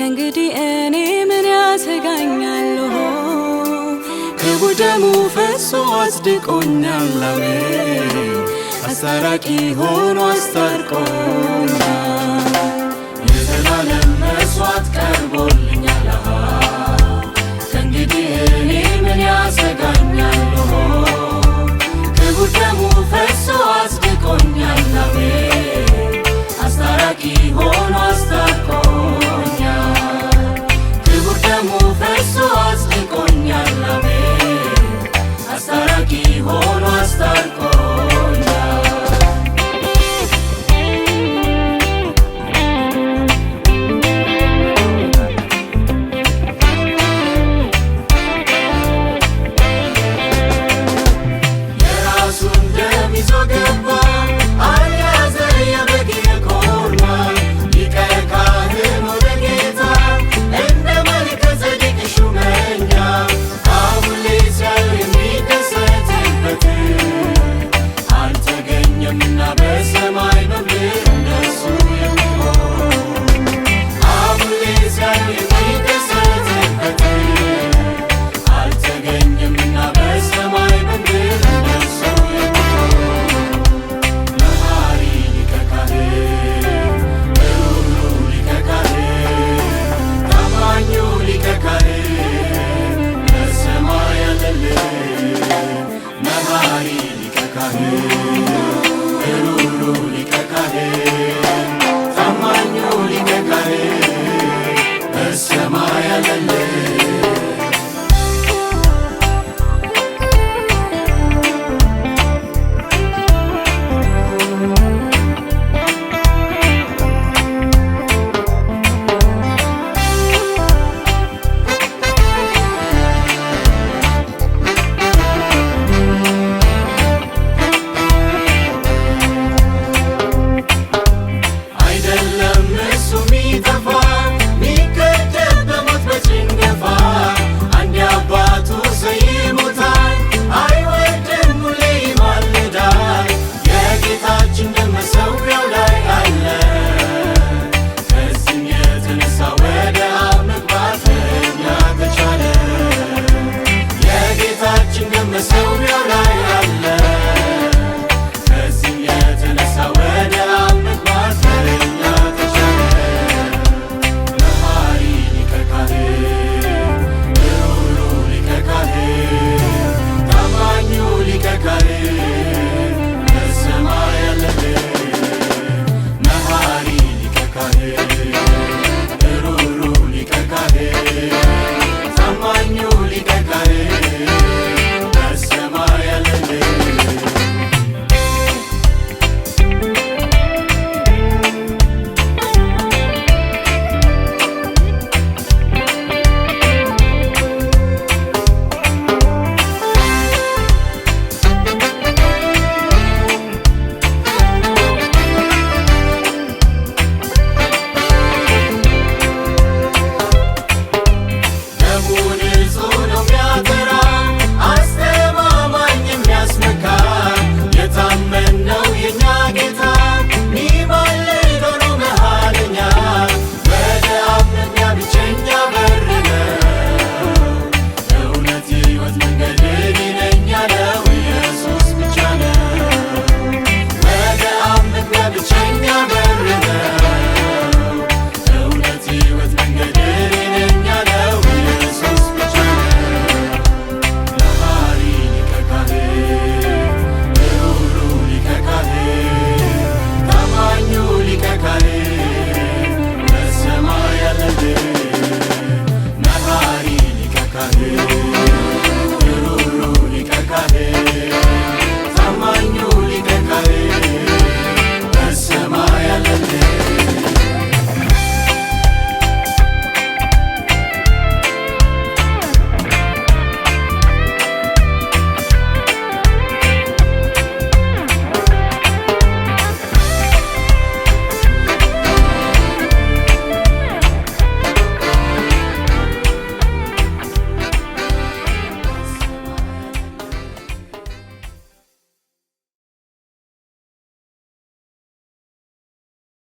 ከእንግዲህ እኔ ምን ያሰጋኛል? ክቡር ደሙ ፈሶ አጽድቆኛል። አሜን አስታራቂ ሆኖ አስታርቆኛል። የዘላለም መስዋዕት ቀርቦልኛል። ከእንግዲህ እኔ ምን ያሰጋኛል? ክቡር ደሙ ፈሶ አጽድቆኛል። አሜን አስታራቂ ሆኖ አስታርቆኛል። ክቡር ደሙ ፈሶ አጽድቆኛል። አሜን አስታራቂ ሆኖ አስታርቆኛል። የራሱን ደም ይዞ ገባ አልያዘ የበግ የኮርማ ሊቀ ካህን ወደ ጌታ እንደ መልከ ጼዴቅ ሹመኛ አሁን ሊያዩ የሚደሰትበት አልተገኘምና በሰማይ በምድር እንደሱ የሚሆን አሁን ሊያዩ የሚደሰትበት አልተገኘምና በሰማይ በምድር እንደሱ የሚሆን መሐሪ ሊቀ ካህን ሩሩ ሊቀ ካህን ታማኙ ሊቀ ካህን በሰማይ ያለልን መሐሪ ሊቀ ካህን